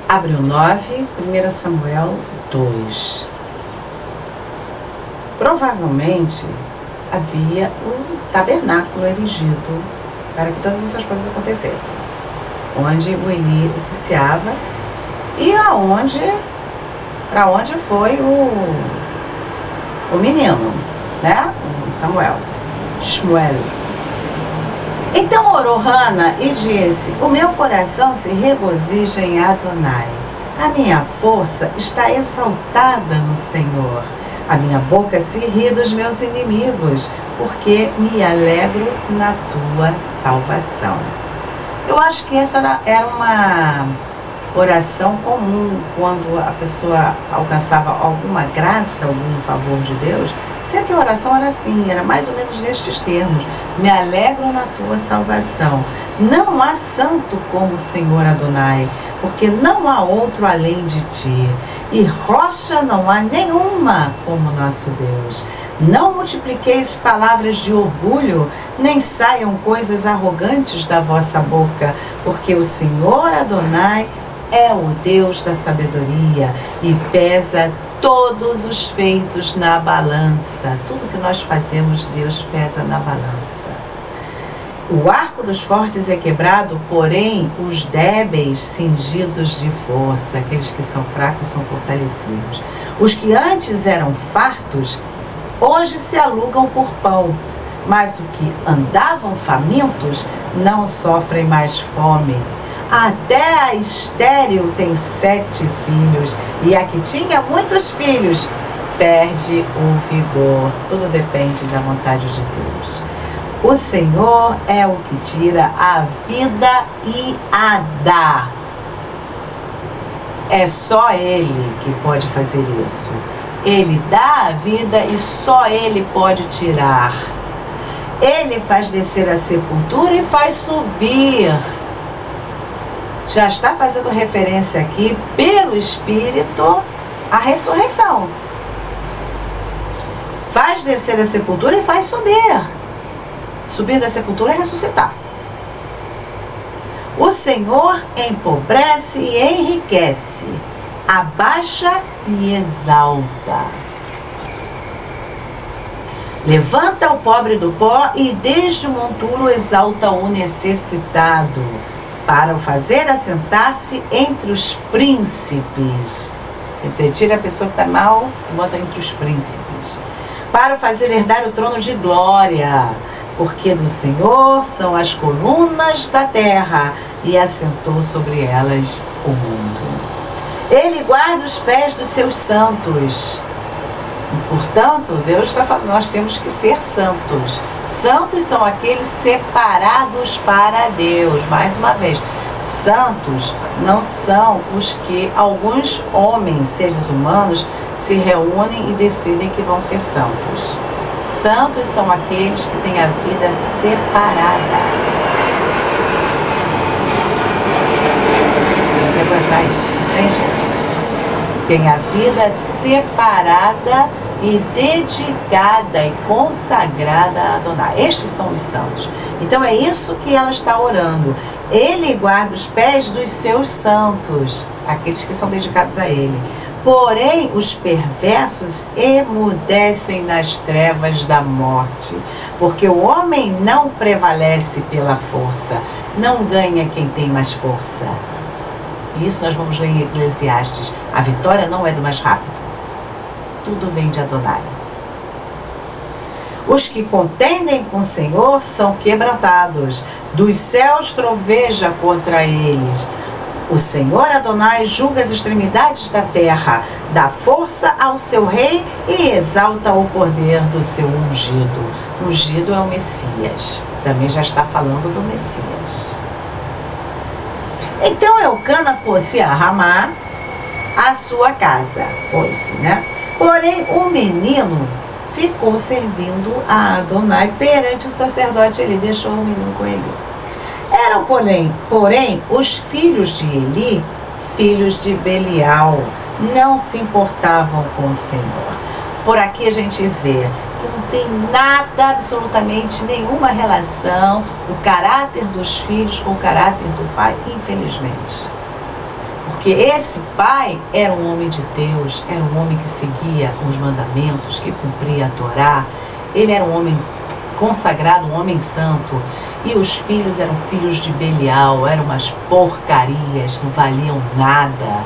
Abre o 9, 1 Samuel 2. Provavelmente havia um tabernáculo erigido para que todas essas coisas acontecessem, onde o Eli oficiava e para onde foi o menino, né? O Shmuel. Então orou Hana e disse: o meu coração se regozija em Adonai, a minha força está exaltada no Senhor, a minha boca se ri dos meus inimigos, porque me alegro na tua salvação. Eu acho que essa era uma oração comum quando a pessoa alcançava alguma graça, algum favor de Deus. Sempre a oração era assim, era mais ou menos nestes termos: me alegro na tua salvação. Não há santo como o Senhor Adonai, porque não há outro além de ti, e rocha não há nenhuma como nosso Deus. Não multipliqueis palavras de orgulho, nem saiam coisas arrogantes da vossa boca, porque o Senhor Adonai é o Deus da sabedoria e pesa todos os feitos na balança. Tudo que nós fazemos, Deus pesa na balança. O arco dos fortes é quebrado, porém os débeis cingidos de força, aqueles que são fracos são fortalecidos. Os que antes eram fartos, hoje se alugam por pão, mas os que andavam famintos não sofrem mais fome. Até a estéril tem 7 filhos, e a que tinha muitos filhos perde o vigor. Tudo depende da vontade de Deus. O Senhor é o que tira a vida e a dá. É só Ele que pode fazer isso. Ele dá a vida e só Ele pode tirar. Ele faz descer a sepultura e faz subir. Já está fazendo referência aqui, pelo Espírito, à ressurreição. Faz descer a sepultura e faz subir. Subir da sepultura é ressuscitar. O Senhor empobrece e enriquece, abaixa e exalta. Levanta o pobre do pó e desde o monturo exalta o necessitado, para o fazer assentar-se entre os príncipes. Quer dizer, tira a pessoa que está mal e bota entre os príncipes. Para o fazer herdar o trono de glória, porque do Senhor são as colunas da terra e assentou sobre elas o mundo. Ele guarda os pés dos seus santos. E, portanto, Deus está falando, nós temos que ser santos. Santos são aqueles separados para Deus. Mais uma vez, santos não são os que alguns homens, seres humanos, se reúnem e decidem que vão ser santos. Santos são aqueles que têm a vida separada. Tem que aguentar isso, entende? Tem a vida separada e dedicada e consagrada a Adonai. Estes são os santos. Então é isso que ela está orando. Ele guarda os pés dos seus santos, aqueles que são dedicados a Ele. Porém, os perversos emudecem nas trevas da morte, porque o homem não prevalece pela força, não ganha quem tem mais força. Isso nós vamos ler em Eclesiastes. A vitória não é do mais rápido. Tudo vem de Adonai. Os que contendem com o Senhor são quebrantados. Dos céus troveja contra eles. O Senhor Adonai julga as extremidades da terra, dá força ao seu rei e exalta o poder do seu ungido. Ungido é o Messias. Também já está falando do Messias. Então Elcana fosse a Ramá, a sua casa. Foi-se, né? Porém, o menino ficou servindo a Adonai perante o sacerdote. Ele deixou o menino com ele. Eram, porém, os filhos de Eli, filhos de Belial, não se importavam com o Senhor. Por aqui a gente vê que não tem nada, absolutamente nenhuma relação, o caráter dos filhos com o caráter do pai, infelizmente. Porque esse pai era um homem de Deus, era um homem que seguia os mandamentos, que cumpria a Torá. Ele era um homem consagrado, um homem santo. E os filhos eram filhos de Belial, eram umas porcarias, não valiam nada.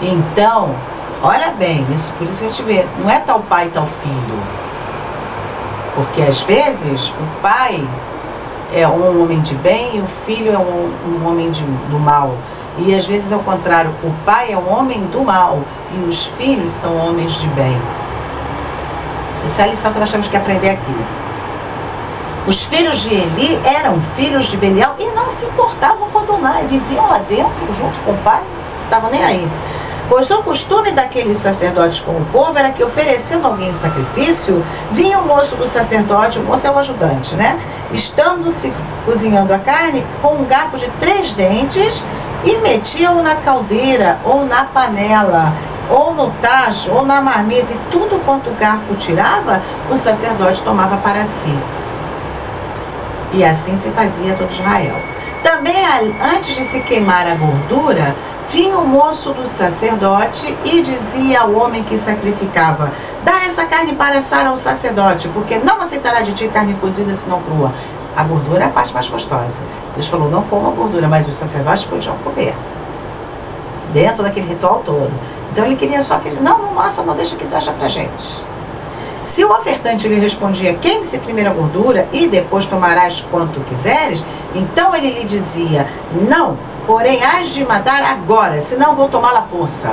Então, olha bem, isso, por isso que a gente vê, não é tal pai, tal filho. Porque às vezes o pai é um homem de bem e o filho é um homem do mal. E às vezes é o contrário, o pai é um homem do mal e os filhos são homens de bem. Essa é a lição que nós temos que aprender aqui. Os filhos de Eli eram filhos de Belial e não se importavam com Adonai, viviam lá dentro junto com o pai, não estavam nem aí. Pois o costume daqueles sacerdotes com o povo era que, oferecendo alguém sacrifício, vinha o moço do sacerdote, o moço é o ajudante, né? Estando-se cozinhando a carne com um garfo de 3 dentes e metia-o na caldeira ou na panela, ou no tacho, ou na marmita, e tudo quanto o garfo tirava, o sacerdote tomava para si. E assim se fazia todo Israel. Também, antes de se queimar a gordura, vinha o moço do sacerdote e dizia ao homem que sacrificava: dá essa carne para assar ao sacerdote, porque não aceitará de ti carne cozida senão crua. A gordura é a parte mais gostosa. Deus falou, não coma a gordura, mas os sacerdotes podiam comer. Dentro daquele ritual todo. Então ele queria só que ele, não assa, não deixa que deixa pra gente. Se o ofertante lhe respondia, queime-se primeiro a gordura e depois tomarás quanto quiseres, então ele lhe dizia, não, porém hás de matar agora, senão vou tomá-la à força.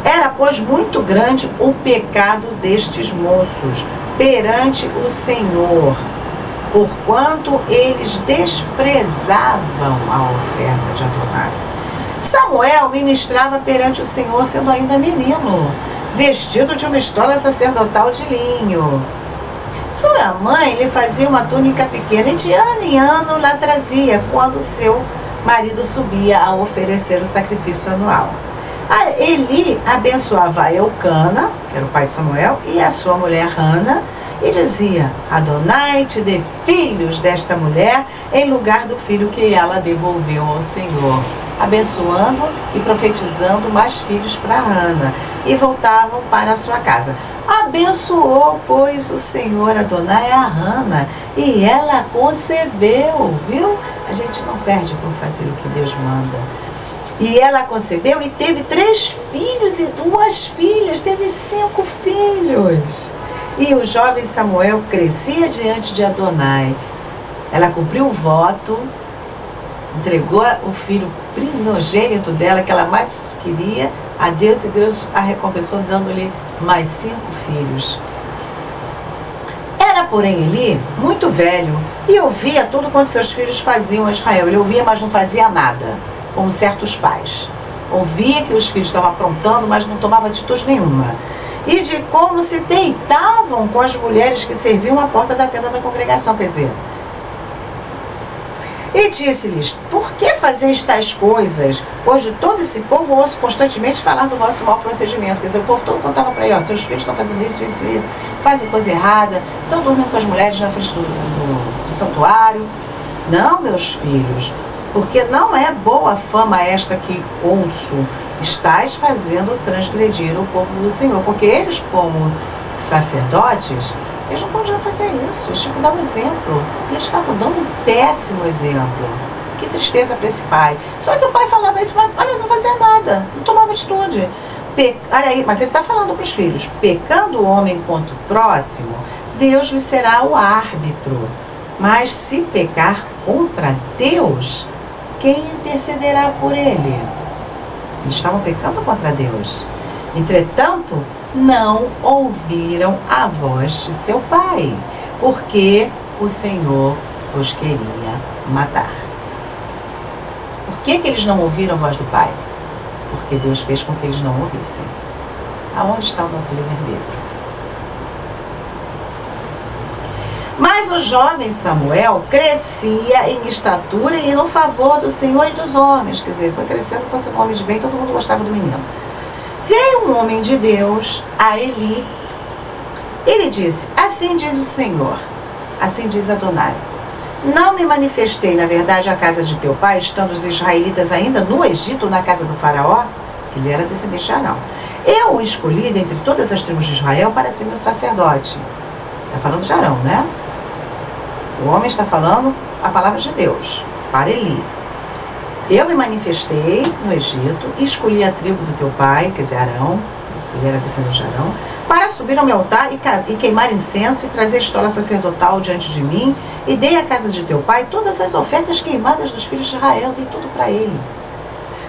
Era, pois, muito grande o pecado destes moços perante o Senhor, porquanto eles desprezavam a oferta de Adonai. Samuel ministrava perante o Senhor sendo ainda menino, vestido de uma estola sacerdotal de linho. Sua mãe lhe fazia uma túnica pequena e de ano em ano lá trazia, quando seu marido subia a oferecer o sacrifício anual. Eli abençoava a Eucana, que era o pai de Samuel, e a sua mulher Hana, e dizia, Adonai te dê filhos desta mulher em lugar do filho que ela devolveu ao Senhor, abençoando e profetizando mais filhos para Hana, e voltavam para a sua casa. Abençoou, pois, o Senhor Adonai a Hana, e ela concebeu, viu? A gente não perde por fazer o que Deus manda. E ela concebeu e teve 3 filhos e 2 filhas, teve 5 filhos. E o jovem Samuel crescia diante de Adonai. Ela cumpriu o voto, entregou o filho primogênito dela, que ela mais queria, a Deus, e Deus a recompensou dando-lhe mais 5 filhos. Era, porém, Eli muito velho e ouvia tudo quanto seus filhos faziam a Israel. Ele ouvia, mas não fazia nada, como certos pais. Ouvia que os filhos estavam aprontando, mas não tomava atitude nenhuma. E de como se deitavam com as mulheres que serviam à porta da tenda da congregação, quer dizer. E disse-lhes, por que fazeis tais coisas? Pois de todo esse povo ouço constantemente falar do vosso mau procedimento. Quer dizer, o povo todo contava para ele, ó, seus filhos estão fazendo isso, fazem coisa errada, estão dormindo com as mulheres na frente do santuário. Não, meus filhos, porque não é boa fama esta que ouço, estais fazendo transgredir o povo do Senhor, porque eles, como sacerdotes, eles não podiam fazer isso, eles tinham que dar um exemplo, e eles estavam dando um péssimo exemplo. Que tristeza para esse pai. Só que o pai falava isso, mas eles não faziam nada, não tomava atitude. Mas ele está falando para os filhos, pecando o homem contra o próximo, Deus lhe será o árbitro, mas se pecar contra Deus, quem intercederá por ele? Eles estavam pecando contra Deus. Entretanto, não ouviram a voz de seu pai, porque o Senhor os queria matar. Por que eles não ouviram a voz do pai? Porque Deus fez com que eles não ouvissem. Aonde está o nosso livre-arbítrio? Mas o jovem Samuel crescia em estatura e no favor do Senhor e dos homens. Quer dizer, foi crescendo com um homem de bem, todo mundo gostava do menino. Veio um homem de Deus a Eli. Ele disse, assim diz o Senhor, assim diz Adonai, Não me manifestei, na verdade, à casa de teu pai, estando os israelitas ainda no Egito, na casa do faraó, que ele era descendente de Arão. Eu o escolhi dentre todas as tribos de Israel para ser meu sacerdote. Está falando de Arão, né? O homem está falando a palavra de Deus, para Eli. Eu me manifestei no Egito e escolhi a tribo do teu pai, quer dizer, Arão, ele era descendente de Arão, para subir ao meu altar e queimar incenso e trazer estola sacerdotal diante de mim, e dei à casa de teu pai todas as ofertas queimadas dos filhos de Israel, dei tudo para ele.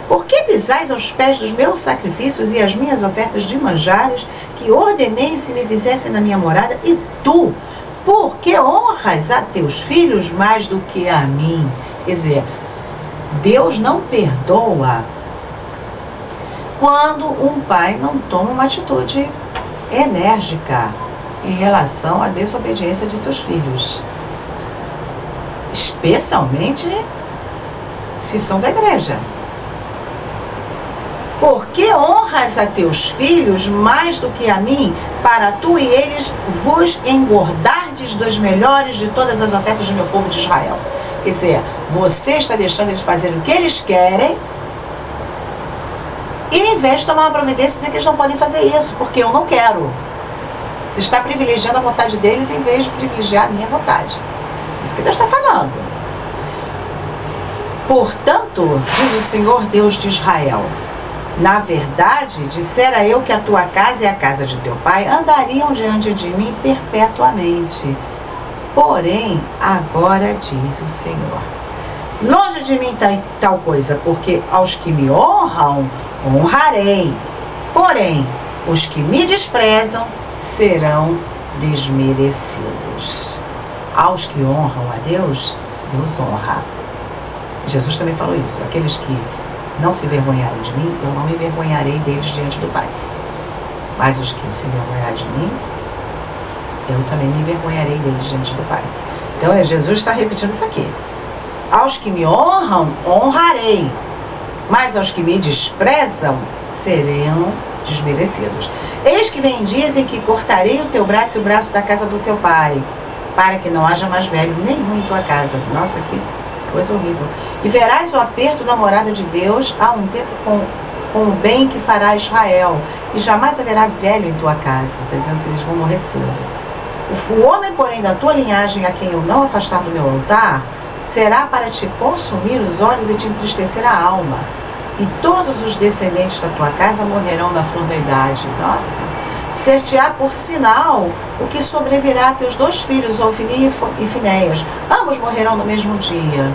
Por que pisais aos pés dos meus sacrifícios e as minhas ofertas de manjares, que ordenei se me fizessem na minha morada, e tu, por que honras a teus filhos mais do que a mim? Quer dizer, Deus não perdoa quando um pai não toma uma atitude enérgica em relação à desobediência de seus filhos, especialmente se são da igreja. Por que honras a teus filhos mais do que a mim, para tu e eles vos engordardes dos melhores de todas as ofertas do meu povo de Israel? Quer dizer, você está deixando eles fazerem o que eles querem, e em vez de tomar uma providência e dizer que eles não podem fazer isso, porque eu não quero. Você está privilegiando a vontade deles em vez de privilegiar a minha vontade. Isso que Deus está falando. Portanto, diz o Senhor Deus de Israel, na verdade, dissera eu que a tua casa e a casa de teu pai andariam diante de mim perpetuamente. Porém, agora diz o Senhor, longe de mim tal coisa, porque aos que me honram, honrarei. Porém, os que me desprezam serão desmerecidos. Aos que honram a Deus, Deus honra. Jesus também falou isso. Aqueles que não se envergonharem de mim, eu não me envergonharei deles diante do Pai. Mas os que se envergonharem de mim, eu também me envergonharei deles diante do Pai. Então, Jesus está repetindo isso aqui. Aos que me honram, honrarei. Mas aos que me desprezam, serão desmerecidos. Eis que vem dias em que cortarei o teu braço e o braço da casa do teu pai, para que não haja mais velho nenhum em tua casa. Nossa, que coisa horrível. E verás o aperto da morada de Deus há um tempo com o bem que fará Israel, e jamais haverá velho em tua casa. Está dizendo que eles vão morrer cedo. O homem, porém, da tua linhagem, a quem eu não afastar do meu altar, será para te consumir os olhos e te entristecer a alma. E todos os descendentes da tua casa morrerão na flor da idade. Nossa! Ser-te-á por sinal o que sobrevirá a teus 2 filhos, Ofni e Finéias. Ambos morrerão no mesmo dia.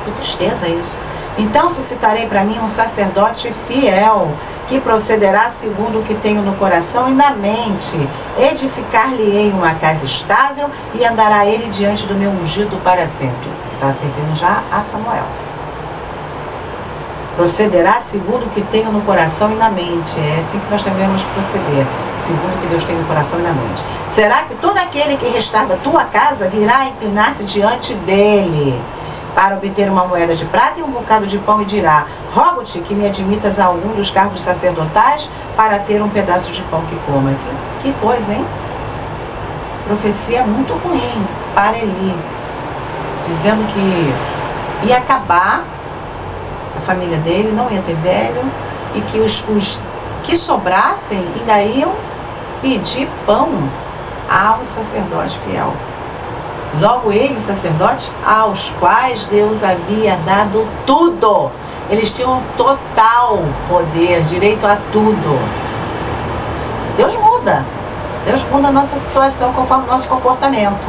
Que tristeza isso. Então suscitarei para mim um sacerdote fiel, que procederá segundo o que tenho no coração e na mente. Edificar-lhe-ei uma casa estável e andará ele diante do meu ungido para sempre. Está se referindo já a Samuel. Procederá segundo o que tenho no coração e na mente. É assim que nós devemos proceder, segundo o que Deus tem no coração e na mente. Será que todo aquele que restar da tua casa virá a inclinar-se diante dele, para obter uma moeda de prata e um bocado de pão, e dirá: rogo-te que me admitas a algum dos cargos sacerdotais para ter um pedaço de pão que coma. Que coisa, hein? Profecia muito ruim para Eli, dizendo que ia acabar a família dele, não ia ter velho, e que os que sobrassem ainda iam pedir pão ao sacerdote fiel. Logo eles, sacerdotes, aos quais Deus havia dado tudo. Eles tinham total poder, direito a tudo. Deus muda a nossa situação conforme o nosso comportamento.